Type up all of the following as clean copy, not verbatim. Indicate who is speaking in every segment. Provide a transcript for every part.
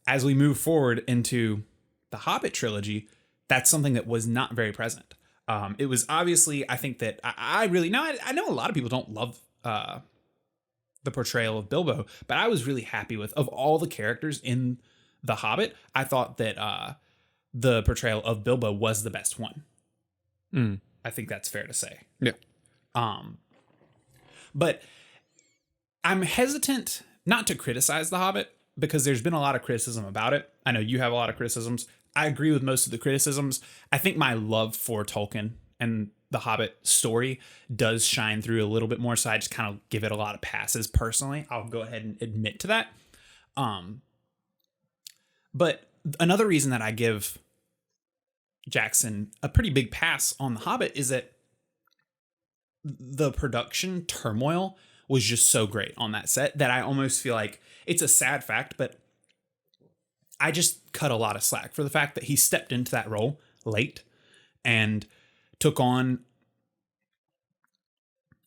Speaker 1: as we move forward into the Hobbit trilogy, that's something that was not very present. It was obviously, I think that I really, now I know a lot of people don't love the portrayal of Bilbo, but I was really happy with, of all the characters in The Hobbit, I thought that the portrayal of Bilbo was the best one. I think that's fair to say.
Speaker 2: Yeah.
Speaker 1: But I'm hesitant not to criticize The Hobbit because there's been a lot of criticism about it. I know you have a lot of criticisms. I agree with most of the criticisms. I think my love for Tolkien and the Hobbit story does shine through a little bit more, so I just kind of give it a lot of passes personally. I'll go ahead and admit to that. But another reason that I give Jackson a pretty big pass on The Hobbit is that the production turmoil was just so great on that set that I almost feel like it's a sad fact, but I just cut a lot of slack for the fact that he stepped into that role late and took on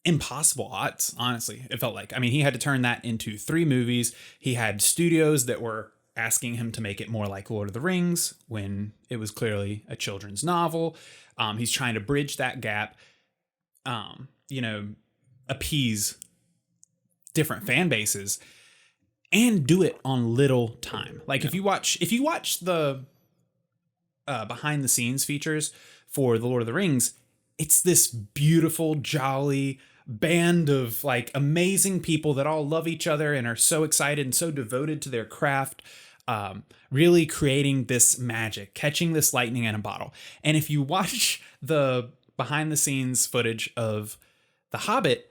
Speaker 1: impossible odds, honestly, it felt like. I mean, he had to turn that into 3 movies. He had studios that were asking him to make it more like Lord of the Rings when it was clearly a children's novel. He's trying to bridge that gap, appease different fan bases and do it on little time. Like if you watch the behind the scenes features for the Lord of the Rings, it's this beautiful, jolly band of like amazing people that all love each other and are so excited and so devoted to their craft, really creating this magic, catching this lightning in a bottle. And if you watch the behind the scenes footage of The Hobbit,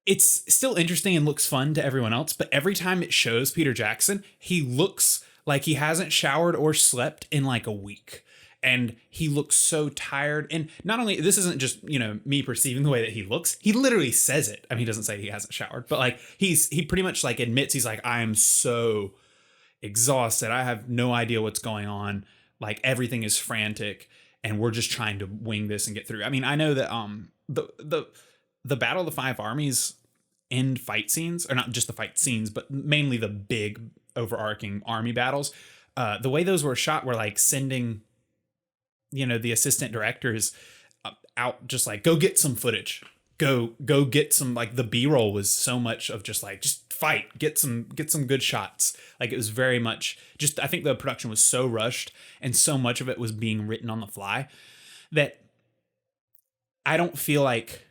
Speaker 1: it's still interesting and looks fun to everyone else, but every time it shows Peter Jackson, he looks like he hasn't showered or slept in like a week. And he looks so tired. And not only, this isn't just, me perceiving the way that he looks. He literally says it. I mean, he doesn't say he hasn't showered, but like he pretty much like admits, he's like, I am so exhausted. I have no idea what's going on. Like everything is frantic and we're just trying to wing this and get through. I mean, I know that the Battle of the Five Armies end fight scenes, or not just the fight scenes, but mainly the big overarching army battles. The way those were shot were like sending, the assistant directors out, just like, go get some footage, go get some, like the B-roll was so much of just like, just fight, get some good shots. Like it was very much just, I think the production was so rushed and so much of it was being written on the fly that I don't feel like,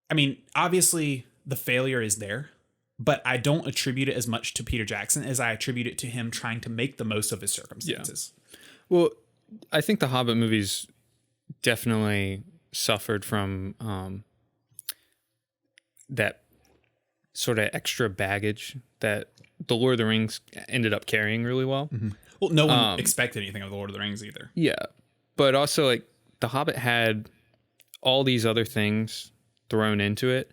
Speaker 1: I mean, obviously the failure is there, but I don't attribute it as much to Peter Jackson as I attribute it to him trying to make the most of his circumstances.
Speaker 2: Yeah. Well, I think the Hobbit movies definitely suffered from that sort of extra baggage that the Lord of the Rings ended up carrying really well.
Speaker 1: Mm-hmm. Well, no one expected anything of the Lord of the Rings either.
Speaker 2: Yeah. But also, like, the Hobbit had all these other things thrown into it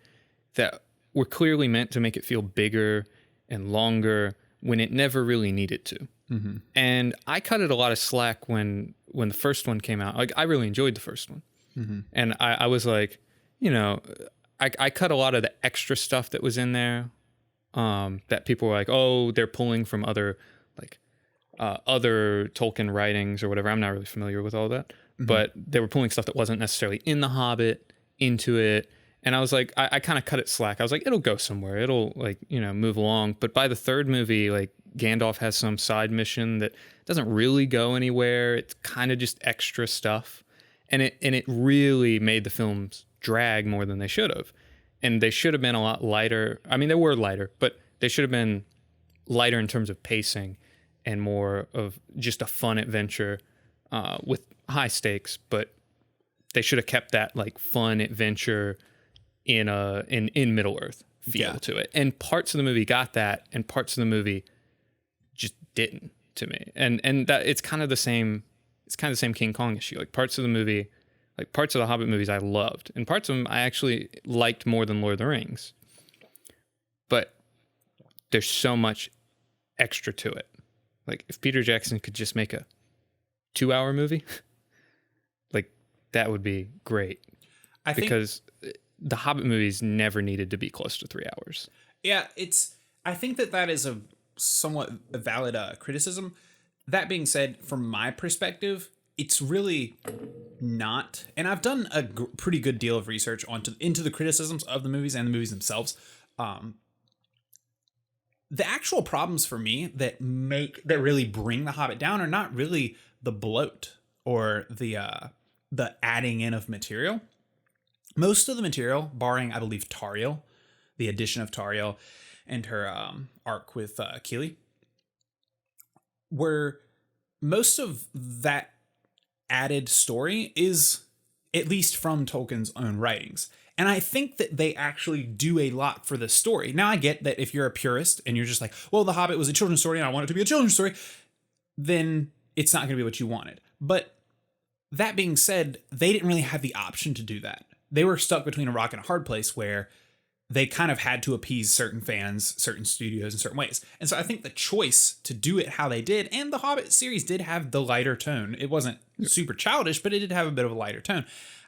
Speaker 2: that were clearly meant to make it feel bigger and longer when it never really needed to. Mm-hmm. And I cut it a lot of slack when the first one came out. Like, I really enjoyed the first one. Mm-hmm. And I was like, I cut a lot of the extra stuff that was in there, that people were like, oh, they're pulling from other Tolkien writings or whatever. I'm not really familiar with all that. Mm-hmm. But they were pulling stuff that wasn't necessarily in The Hobbit into it. And I was like, I kind of cut it slack. I was like, it'll go somewhere. It'll move along. But by the third movie, like, Gandalf has some side mission that doesn't really go anywhere. It's kind of just extra stuff. And it really made the films drag more than they should have. And they should have been a lot lighter. I mean, they were lighter, but they should have been lighter in terms of pacing and more of just a fun adventure with high stakes. But they should have kept that like fun adventure in Middle Earth feel to it. And parts of the movie got that, and parts of the movie just didn't to me. And that it's kind of the same. It's kind of the same King Kong issue. Like parts of the movie, like parts of the Hobbit movies I loved, and parts of them I actually liked more than Lord of the Rings. But there's so much extra to it. Like if Peter Jackson could just make a 2-hour movie, like that would be great. Because the Hobbit movies never needed to be close to 3 hours.
Speaker 1: Yeah, I think that is a somewhat a valid criticism. That being said, from my perspective, it's really not. And I've done a pretty good deal of research into the criticisms of the movies and the movies themselves. The actual problems for me that really bring The Hobbit down are not really the bloat or the adding in of material. Most of the material, barring I believe Tauriel, the addition of Tauriel and her arc with Keely, where most of that added story is at least from Tolkien's own writings. And I think that they actually do a lot for the story. Now, I get that if you're a purist and you're just like, well, The Hobbit was a children's story and I want it to be a children's story, then it's not going to be what you wanted. But that being said, they didn't really have the option to do that. They were stuck between a rock and a hard place where they kind of had to appease certain fans, certain studios in certain ways. And so I think the choice to do it how they did, and the Hobbit series did have the lighter tone. It wasn't super childish, but it did have a bit of a lighter tone.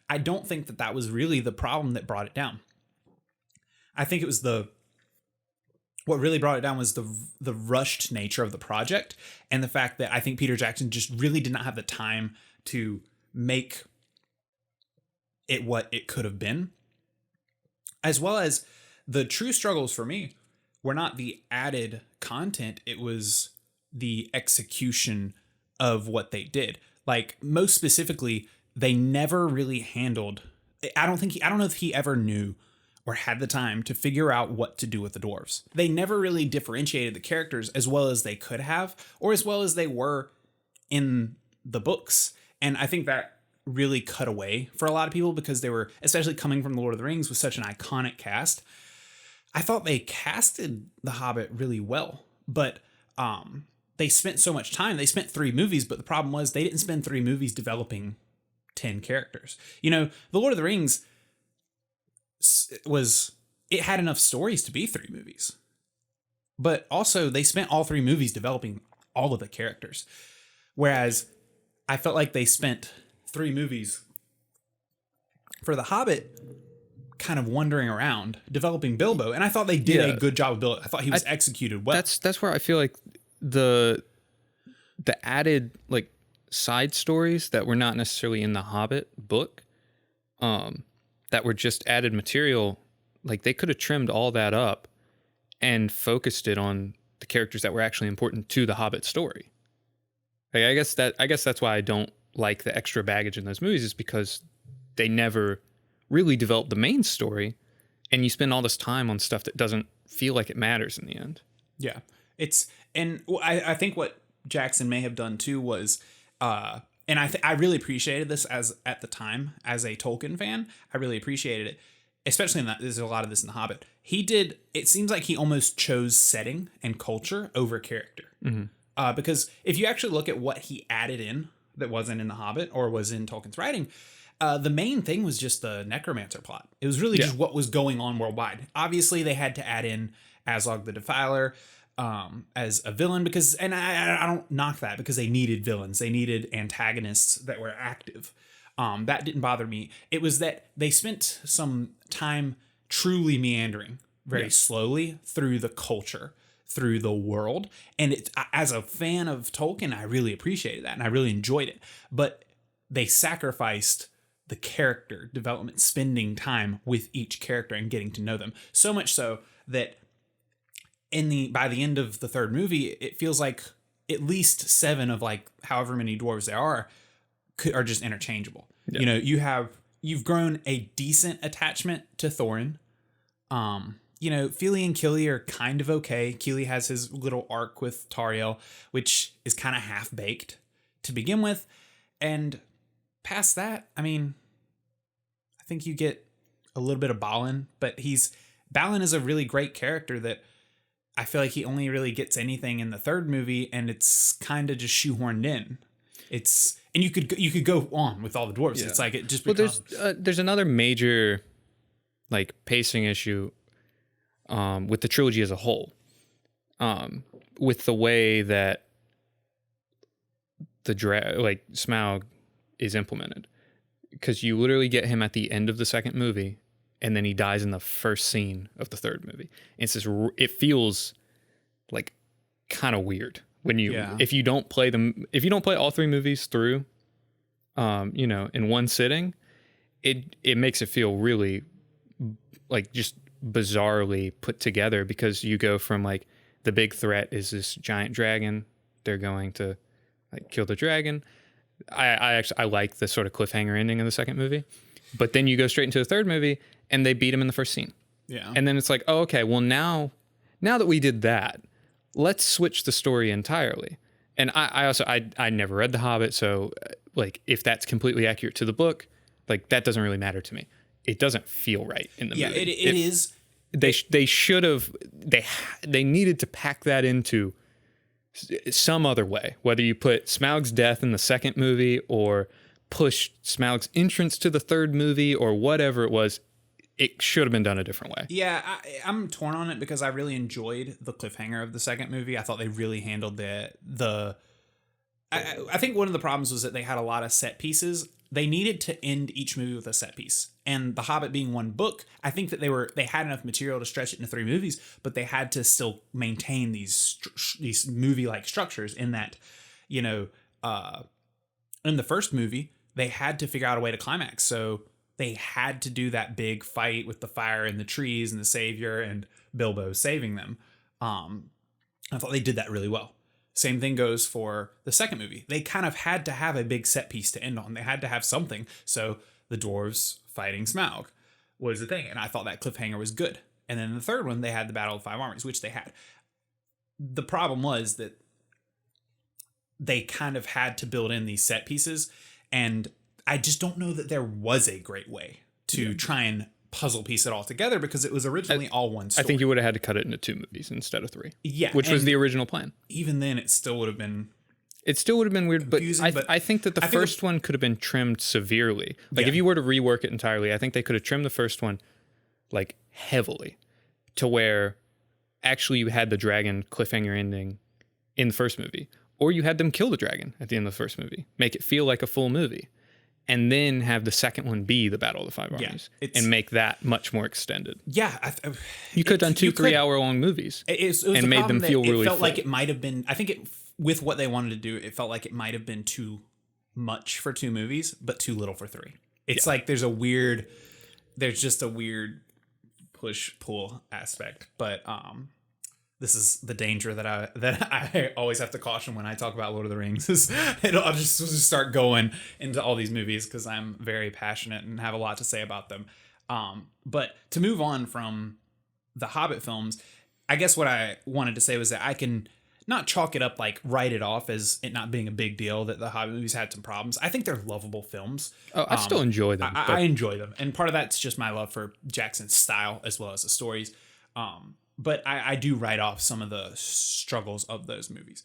Speaker 1: I don't think that was really the problem that brought it down. I think it was what really brought it down was the rushed nature of the project and the fact that I think Peter Jackson just really did not have the time to make it what it could have been. As well as the true struggles for me were not the added content, it was the execution of what they did. Like, most specifically, they never really handled, I don't know if he ever knew or had the time to figure out what to do with the dwarves. They never really differentiated the characters as well as they could have, or as well as they were in the books. And I think that really cut away for a lot of people because they were, especially coming from The Lord of the Rings with such an iconic cast. I thought they casted The Hobbit really well, but they spent so much time. They spent 3 movies, but the problem was they didn't spend 3 movies developing 10 characters. You know, The Lord of the Rings it had enough stories to be 3 movies, but also they spent all 3 movies developing all of the characters. Whereas I felt like they spent 3 movies for The Hobbit kind of wandering around developing Bilbo, and I thought they did a good job of Bilbo. I thought he was executed well.
Speaker 2: That's where I feel like the added like side stories that were not necessarily in the Hobbit book, that were just added material, like they could have trimmed all that up and focused it on the characters that were actually important to the Hobbit story. Like, I guess that's why I don't like the extra baggage in those movies, is because they never really developed the main story, and you spend all this time on stuff that doesn't feel like it matters in the end.
Speaker 1: Yeah, I think what Jackson may have done too was, and I really appreciated this at the time as a Tolkien fan. I really appreciated it, especially in that there's a lot of this in The Hobbit. It seems like he almost chose setting and culture over character. Mm-hmm. Because if you actually look at what he added in that wasn't in The Hobbit or was in Tolkien's writing, the main thing was just the necromancer plot. It was really just what was going on worldwide. Obviously, they had to add in Azog the Defiler as a villain because, and I don't knock that, because they needed villains. They needed antagonists that were active. That didn't bother me. It was that they spent some time truly meandering very slowly through the culture, through the world. And as a fan of Tolkien, I really appreciated that and I really enjoyed it. But they sacrificed the character development, spending time with each character and getting to know them. So much so that by the end of the 3rd movie, it feels like at least 7 of like however many dwarves there are just interchangeable. Yeah. You know, you've grown a decent attachment to Thorin. You know, Fili and Kili are kind of okay. Kili has his little arc with Tauriel, which is kind of half-baked to begin with. And past that, I mean, I think you get a little bit of Balin, but Balin is a really great character that I feel like he only really gets anything in the 3rd movie, and it's kind of just shoehorned in. And you could go on with all the dwarves. Yeah. It's like it just becomes...
Speaker 2: Well, there's another major like pacing issue with the trilogy as a whole, with the way that the Smaug is implemented, because you literally get him at the end of the 2nd movie, and then he dies in the first scene of the 3rd movie. And it feels like kind of weird when you
Speaker 1: Yeah.
Speaker 2: if you don't play them if you don't play all three movies through, in one sitting, it makes it feel really like just bizarrely put together, because you go from like the big threat is this giant dragon. They're going to like kill the dragon. I like the sort of cliffhanger ending of the second movie, but then you go straight into the third movie and they beat him in the first scene.
Speaker 1: Yeah.
Speaker 2: And then it's like, oh, okay, well now that we did that, let's switch the story entirely. And I never read The Hobbit, so like if that's completely accurate to the book, like that doesn't really matter to me. It doesn't feel right in the movie.
Speaker 1: It is.
Speaker 2: They should have they needed to pack that into some other way. Whether you put Smaug's death in the second movie or push Smaug's entrance to the third movie or whatever it was, it should have been done a different way.
Speaker 1: Yeah, I'm torn on it because I really enjoyed the cliffhanger of the second movie. I thought they really handled the. I think one of the problems was that they had a lot of set pieces. They needed to end each movie with a set piece. And The Hobbit being one book, I think that they had enough material to stretch it into 3 movies, but they had to still maintain these movie-like structures in that, in the first movie, they had to figure out a way to climax. So they had to do that big fight with the fire and the trees and the savior and Bilbo saving them. I thought they did that really well. Same thing goes for the second movie. They kind of had to have a big set piece to end on. They had to have something. So the dwarves fighting Smaug was the thing. And I thought that cliffhanger was good. And then the third one, they had the Battle of the Five Armies, which they had. The problem was that they kind of had to build in these set pieces. And I just don't know that there was a great way to try and puzzle piece it all together, because it was originally all one story.
Speaker 2: I think you would have had to cut it into 2 movies instead of 3.
Speaker 1: Yeah.
Speaker 2: Which was the original plan.
Speaker 1: Even then, it still would have been...
Speaker 2: It still would have been weird, but
Speaker 1: but
Speaker 2: I think that the first one could have been trimmed severely. Like if you were to rework it entirely, I think they could have trimmed the first one like heavily to where actually you had the dragon cliffhanger ending in the first movie, or you had them kill the dragon at the end of the first movie, make it feel like a full movie, and then have the second one be the Battle of the Five Armies and make that much more extended.
Speaker 1: Yeah.
Speaker 2: You could have done 2 3-hour-long movies and made them feel really
Speaker 1: full. It felt
Speaker 2: full.
Speaker 1: like it might have been, I think with what they wanted to do, it felt like it might have been too much for 2 movies, but too little for 3. It's like there's just a weird push-pull aspect. But this is the danger that I always have to caution when I talk about Lord of the Rings. I'll just start going into all these movies because I'm very passionate and have a lot to say about them. But to move on from the Hobbit films, I guess what I wanted to say was that I can not chalk it up, like write it off as it not being a big deal that the Hobbit movies had some problems. I think they're lovable films.
Speaker 2: Oh, I still enjoy them.
Speaker 1: I enjoy them. And part of that's just my love for Jackson's style as well as the stories. But I do write off some of the struggles of those movies.